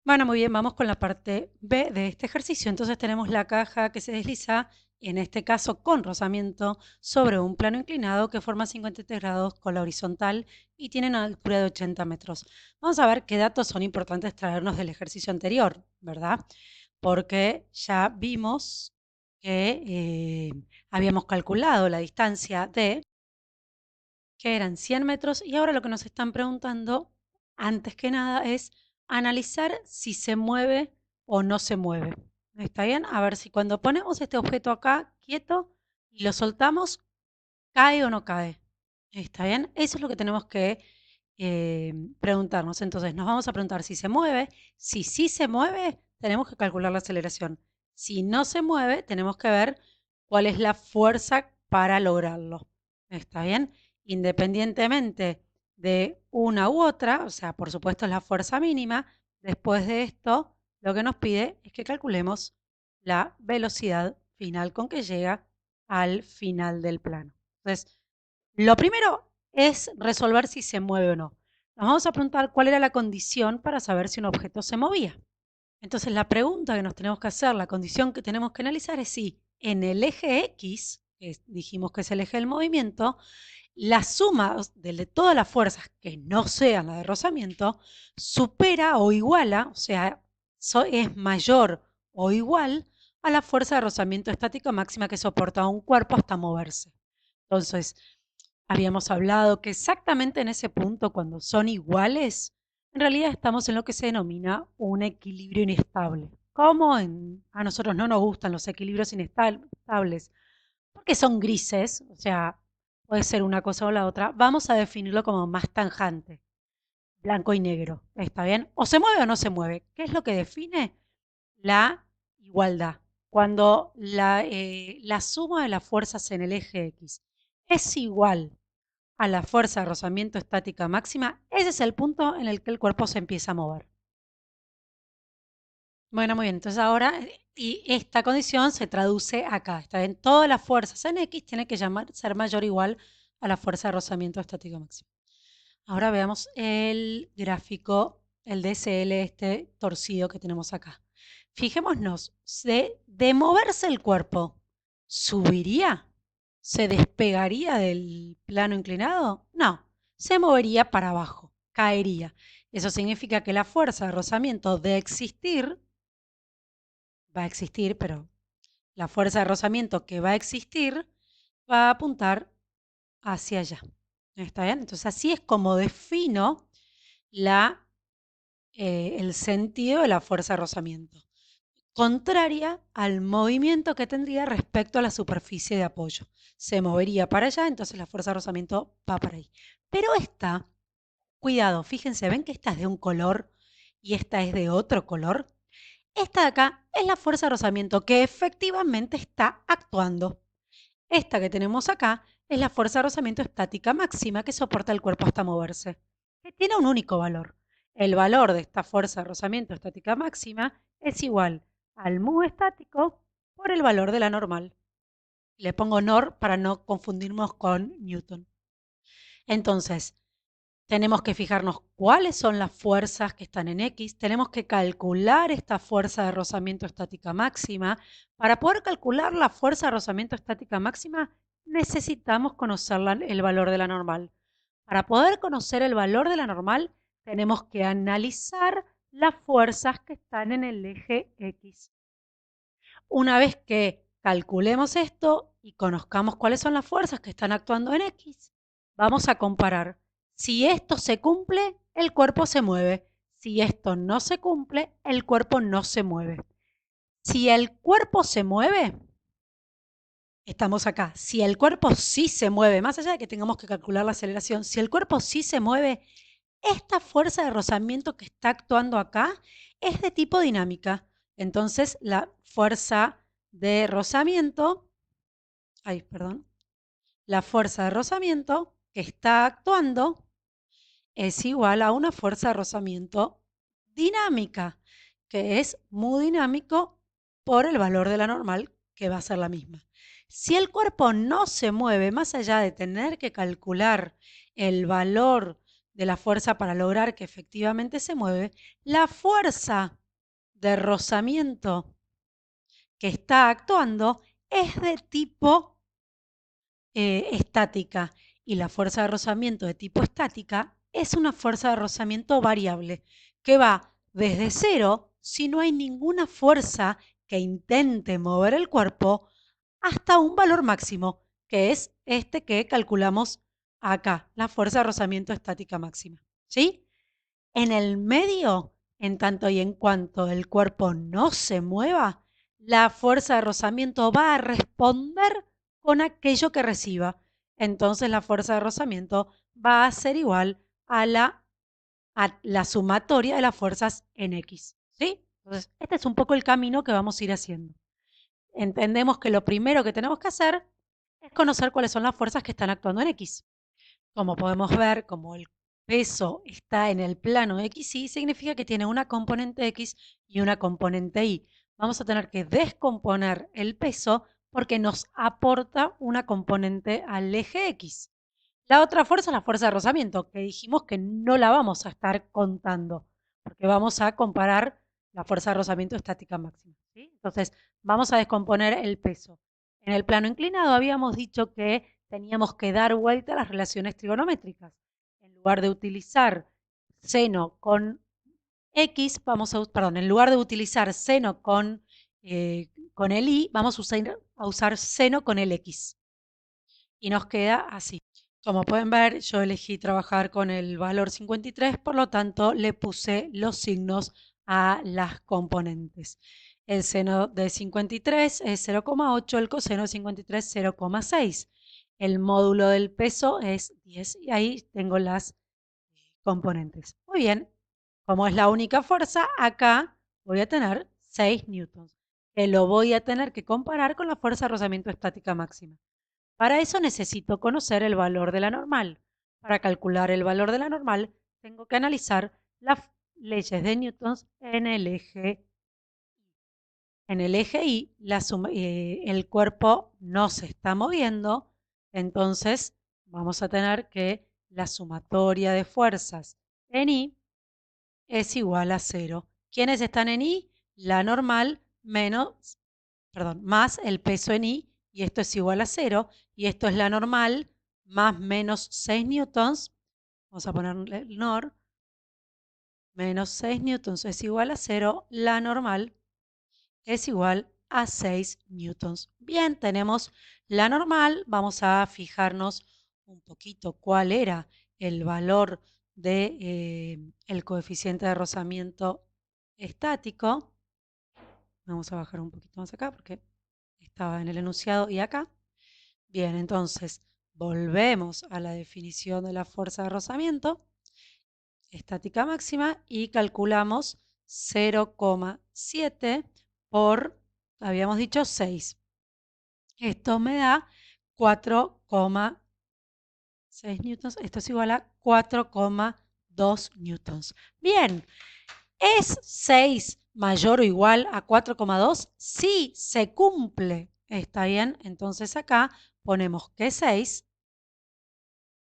Bueno, muy bien, vamos con la parte B de este ejercicio. Entonces tenemos la caja que se desliza, en este caso con rozamiento, sobre un plano inclinado que forma 53 grados con la horizontal y tiene una altura de 80 metros. Vamos a ver qué datos son importantes traernos del ejercicio anterior, ¿verdad? Porque ya vimos que habíamos calculado la distancia de, que eran 100 metros, y ahora lo que nos están preguntando, antes que nada, es analizar si se mueve o no se mueve. ¿Está bien? A ver si cuando ponemos este objeto acá quieto y lo soltamos, cae o no cae. ¿Está bien? Eso es lo que tenemos que preguntarnos. Entonces nos vamos a preguntar si se mueve. Si sí se mueve, tenemos que calcular la aceleración. Si no se mueve, tenemos que ver cuál es la fuerza para lograrlo. ¿Está bien? Independientemente de una u otra, o sea, por supuesto es la fuerza mínima, después de esto lo que nos pide es que calculemos la velocidad final con que llega al final del plano. Entonces, lo primero es resolver si se mueve o no. Nos vamos a preguntar cuál era la condición para saber si un objeto se movía. Entonces, la pregunta que nos tenemos que hacer, la condición que tenemos que analizar es si en el eje X, que dijimos que es el eje del movimiento, la suma de todas las fuerzas que no sean la de rozamiento supera o iguala, o sea, es mayor o igual a la fuerza de rozamiento estática máxima que soporta un cuerpo hasta moverse. Entonces, habíamos hablado que exactamente en ese punto, cuando son iguales, en realidad estamos en lo que se denomina un equilibrio inestable. ¿Cómo a nosotros no nos gustan los equilibrios inestables? Porque son grises, o sea, puede ser una cosa o la otra. Vamos a definirlo como más tanjante, blanco y negro. ¿Está bien? O se mueve o no se mueve. ¿Qué es lo que define? La igualdad. Cuando la suma de las fuerzas en el eje X es igual a la fuerza de rozamiento estática máxima, ese es el punto en el que el cuerpo se empieza a mover. Bueno, muy bien, entonces ahora, y esta condición se traduce acá, está bien, todas las fuerzas en X tienen que ser mayor o igual a la fuerza de rozamiento estático máximo. Ahora veamos el gráfico, el DSL, este torcido que tenemos acá. Fijémonos, de moverse el cuerpo, ¿subiría? ¿Se despegaría del plano inclinado? No, se movería para abajo, caería. Eso significa que la fuerza de rozamiento de existir va a existir, pero la fuerza de rozamiento que va a existir va a apuntar hacia allá. ¿Está bien? Entonces así es como defino el sentido de la fuerza de rozamiento, contraria al movimiento que tendría respecto a la superficie de apoyo. Se movería para allá, entonces la fuerza de rozamiento va para ahí. Pero esta, cuidado, fíjense, ven que esta es de un color y esta es de otro color. Esta de acá es la fuerza de rozamiento que efectivamente está actuando. Esta que tenemos acá es la fuerza de rozamiento estática máxima que soporta el cuerpo hasta moverse, que tiene un único valor. El valor de esta fuerza de rozamiento estática máxima es igual al mu estático por el valor de la normal. Le pongo nor para no confundirnos con Newton. Entonces, tenemos que fijarnos cuáles son las fuerzas que están en X. Tenemos que calcular esta fuerza de rozamiento estática máxima. Para poder calcular la fuerza de rozamiento estática máxima, necesitamos conocer el valor de la normal. Para poder conocer el valor de la normal, tenemos que analizar las fuerzas que están en el eje X. Una vez que calculemos esto y conozcamos cuáles son las fuerzas que están actuando en X, vamos a comparar. Si esto se cumple, el cuerpo se mueve. Si esto no se cumple, el cuerpo no se mueve. Si el cuerpo se mueve, estamos acá. Si el cuerpo sí se mueve, más allá de que tengamos que calcular la aceleración, si el cuerpo sí se mueve, esta fuerza de rozamiento que está actuando acá es de tipo dinámica. Entonces, la fuerza de rozamiento, la fuerza de rozamiento que está actuando es igual a una fuerza de rozamiento dinámica, que es mu dinámico por el valor de la normal, que va a ser la misma. Si el cuerpo no se mueve, más allá de tener que calcular el valor de la fuerza para lograr que efectivamente se mueve, la fuerza de rozamiento que está actuando es de tipo estática, y la fuerza de rozamiento de tipo estática es una fuerza de rozamiento variable que va desde cero, si no hay ninguna fuerza que intente mover el cuerpo, hasta un valor máximo, que es este que calculamos acá, la fuerza de rozamiento estática máxima. ¿Sí? En el medio, en tanto y en cuanto el cuerpo no se mueva, la fuerza de rozamiento va a responder con aquello que reciba. Entonces la fuerza de rozamiento va a ser igual a la sumatoria de las fuerzas en X. ¿Sí? Entonces, este es un poco el camino que vamos a ir haciendo. Entendemos que lo primero que tenemos que hacer es conocer cuáles son las fuerzas que están actuando en X. Como podemos ver, como el peso está en el plano XY, significa que tiene una componente X y una componente Y. Vamos a tener que descomponer el peso porque nos aporta una componente al eje X. La otra fuerza es la fuerza de rozamiento, que dijimos que no la vamos a estar contando, porque vamos a comparar la fuerza de rozamiento estática máxima. ¿Sí? Entonces, vamos a descomponer el peso. En el plano inclinado habíamos dicho que teníamos que dar vuelta a las relaciones trigonométricas. En lugar de utilizar seno con X, en lugar de utilizar seno con el Y, vamos a usar seno con el X. Y nos queda así. Como pueden ver, yo elegí trabajar con el valor 53, por lo tanto le puse los signos a las componentes. El seno de 53 es 0,8, el coseno de 53 es 0,6. El módulo del peso es 10 y ahí tengo las componentes. Muy bien, como es la única fuerza, acá voy a tener 6 newtons, que lo voy a tener que comparar con la fuerza de rozamiento estática máxima. Para eso necesito conocer el valor de la normal. Para calcular el valor de la normal, tengo que analizar las leyes de Newton en el eje. En el eje Y, el cuerpo no se está moviendo, entonces vamos a tener que la sumatoria de fuerzas en Y es igual a 0. ¿Quiénes están en Y? La normal más el peso en y esto es igual a 0, y esto es la normal más menos 6 newtons, vamos a ponerle el NOR, menos 6 newtons es igual a 0, la normal es igual a 6 newtons. Bien, tenemos la normal, vamos a fijarnos un poquito cuál era el valor del coeficiente de rozamiento estático. Vamos a bajar un poquito más acá porque estaba en el enunciado y acá. Bien, entonces volvemos a la definición de la fuerza de rozamiento estática máxima y calculamos 0,7 por, habíamos dicho 6. Esto me da 4,6 newtons. Esto es igual a 4,2 newtons. Bien, ¿es 6 mayor o igual a 4,2? Sí, se cumple. Está bien, entonces acá ponemos que 6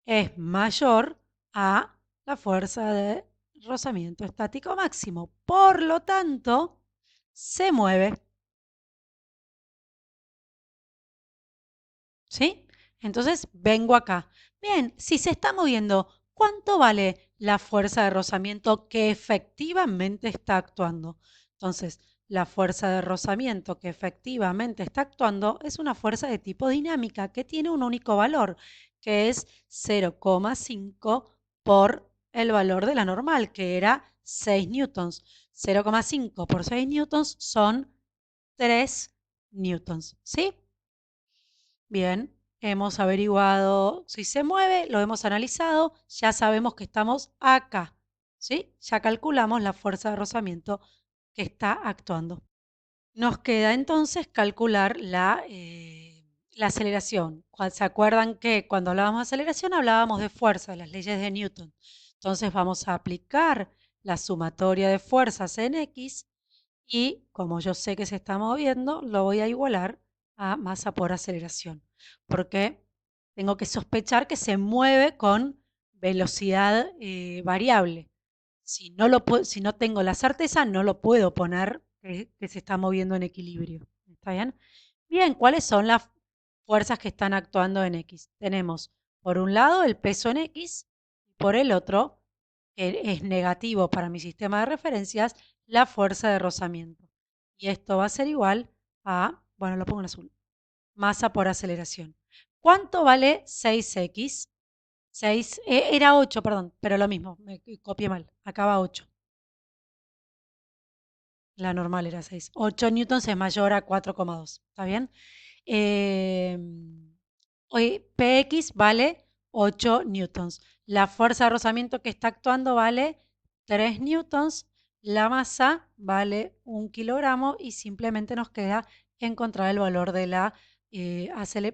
es mayor a la fuerza de rozamiento estático máximo. Por lo tanto, se mueve. ¿Sí? Entonces vengo acá. Bien, si se está moviendo, ¿cuánto vale la fuerza de rozamiento que efectivamente está actuando? Entonces, la fuerza de rozamiento que efectivamente está actuando es una fuerza de tipo dinámica que tiene un único valor, que es 0,5 por el valor de la normal, que era 6 newtons. 0,5 por 6 newtons son 3 newtons. ¿Sí? Bien, hemos averiguado si se mueve, lo hemos analizado, ya sabemos que estamos acá, ¿sí? Ya calculamos la fuerza de rozamiento que está actuando. Nos queda entonces calcular la aceleración. ¿Se acuerdan que cuando hablábamos de aceleración hablábamos de fuerza, de las leyes de Newton? Entonces vamos a aplicar la sumatoria de fuerzas en X y como yo sé que se está moviendo, lo voy a igualar a masa por aceleración, porque tengo que sospechar que se mueve con velocidad variable. Si no tengo la certeza, no lo puedo poner que se está moviendo en equilibrio. ¿Está bien? Bien, ¿cuáles son las fuerzas que están actuando en X? Tenemos, por un lado, el peso en X, y por el otro, que es negativo para mi sistema de referencias, la fuerza de rozamiento. Y esto va a ser igual a, bueno, lo pongo en azul, masa por aceleración. ¿Cuánto vale 6X? 6, era 8, perdón, pero lo mismo, me copié mal, acaba 8. La normal era 6. 8 newtons es mayor a 4,2. ¿Está bien? Eh, Hoy Px vale 8 newtons. La fuerza de rozamiento que está actuando vale 3 newtons. La masa vale 1 kilogramo y simplemente nos queda encontrar el valor de la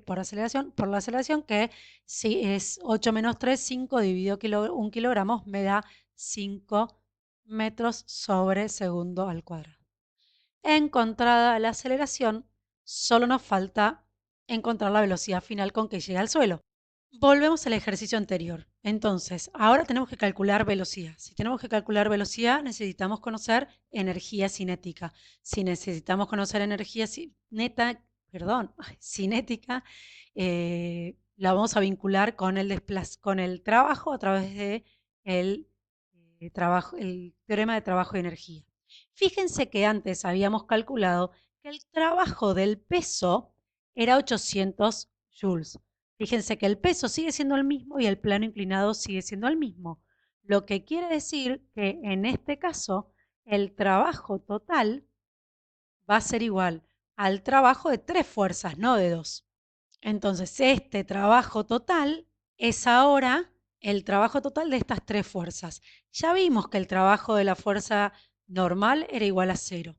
por la aceleración, que si es 8 menos 3, 5 dividido 1 kilogramos me da 5 metros sobre segundo al cuadrado. Encontrada la aceleración, solo nos falta encontrar la velocidad final con que llega al suelo. Volvemos al ejercicio anterior. Entonces, ahora tenemos que calcular velocidad. Si tenemos que calcular velocidad, necesitamos conocer energía cinética. Si necesitamos conocer energía cinética, la vamos a vincular con con el trabajo a través de el teorema de trabajo y energía. Fíjense que antes habíamos calculado que el trabajo del peso era 800 joules. Fíjense que el peso sigue siendo el mismo y el plano inclinado sigue siendo el mismo, lo que quiere decir que en este caso el trabajo total va a ser igual al trabajo de 3 fuerzas, no de 2. Entonces, este trabajo total es ahora el trabajo total de estas 3 fuerzas. Ya vimos que el trabajo de la fuerza normal era igual a 0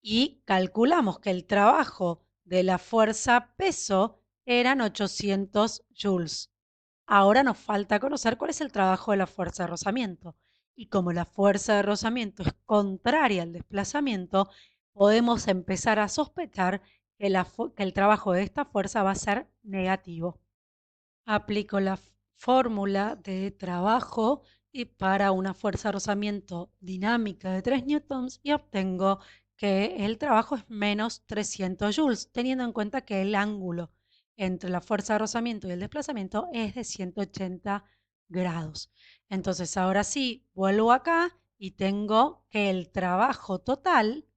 y calculamos que el trabajo de la fuerza peso eran 800 joules. Ahora nos falta conocer cuál es el trabajo de la fuerza de rozamiento. Y como la fuerza de rozamiento es contraria al desplazamiento, podemos empezar a sospechar que el trabajo de esta fuerza va a ser negativo. Aplico la fórmula de trabajo y para una fuerza de rozamiento dinámica de 3 newtons y obtengo que el trabajo es menos 300 joules, teniendo en cuenta que el ángulo entre la fuerza de rozamiento y el desplazamiento es de 180 grados. Entonces ahora sí, vuelvo acá y tengo que el trabajo total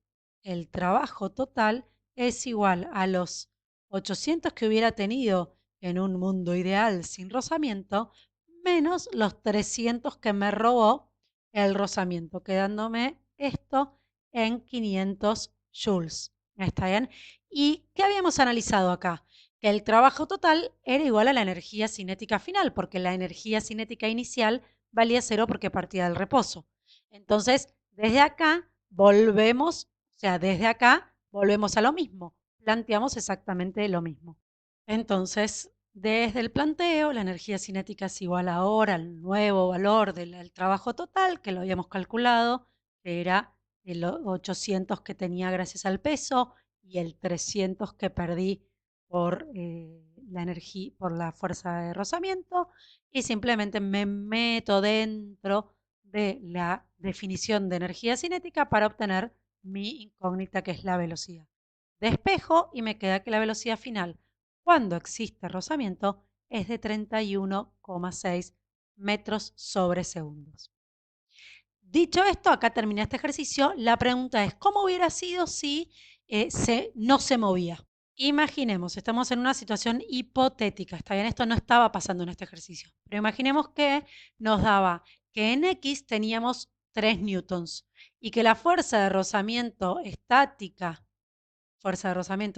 es igual a los 800 que hubiera tenido en un mundo ideal sin rozamiento, menos los 300 que me robó el rozamiento, quedándome esto en 500 joules. ¿Está bien? ¿Y qué habíamos analizado acá? Que el trabajo total era igual a la energía cinética final, porque la energía cinética inicial valía 0 porque partía del reposo. Entonces, desde acá volvemos, desde acá volvemos a lo mismo. Planteamos exactamente lo mismo. Entonces, desde el planteo, la energía cinética es igual ahora al nuevo valor del trabajo total, que lo habíamos calculado, que era el 800 que tenía gracias al peso y el 300 que perdí por por la fuerza de rozamiento, y simplemente me meto dentro de la definición de energía cinética para obtener mi incógnita, que es la velocidad. Despejo y me queda que la velocidad final cuando existe rozamiento es de 31,6 metros sobre segundos. Dicho esto, acá termina este ejercicio. La pregunta es, ¿cómo hubiera sido si no se movía? Imaginemos, estamos en una situación hipotética, está bien, esto no estaba pasando en este ejercicio, pero imaginemos que nos daba que en X teníamos 3 newtons y que la fuerza de rozamiento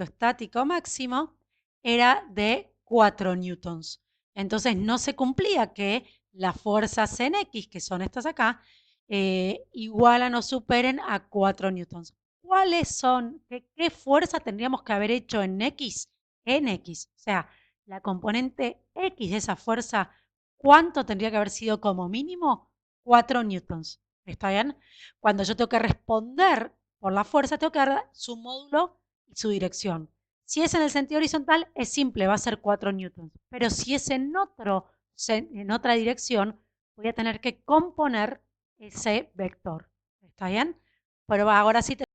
estático máximo era de 4 newtons. Entonces no se cumplía que las fuerzas en X, que son estas acá, igualan o superen a 4 newtons. ¿Cuáles son? ¿Qué fuerza tendríamos que haber hecho en X? En X. O sea, la componente X de esa fuerza, ¿cuánto tendría que haber sido como mínimo? 4 newtons. ¿Está bien? Cuando yo tengo que responder por la fuerza, tengo que dar su módulo y su dirección. Si es en el sentido horizontal, es simple, va a ser 4 newtons. Pero si es en otra dirección, voy a tener que componer ese vector. ¿Está bien? Pero ahora sí te